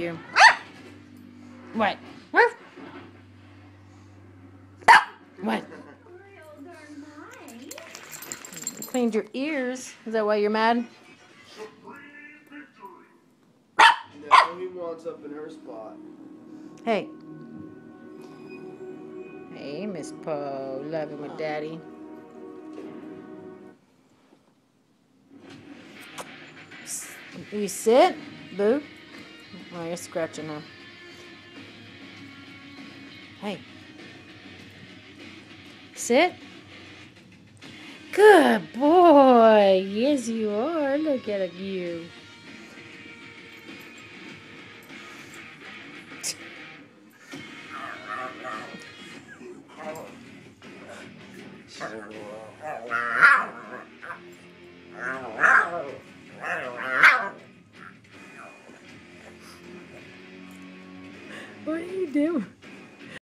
you. What? What? Cleaned your ears. Is that why you're mad? No, he wants up in her spot. Hey. Hey, Miss Poe. Loving with Daddy. You sit, boo. Oh, you're scratching her. Hey. Sit. Good boy. Yes, you are. Look at you. What are you doing?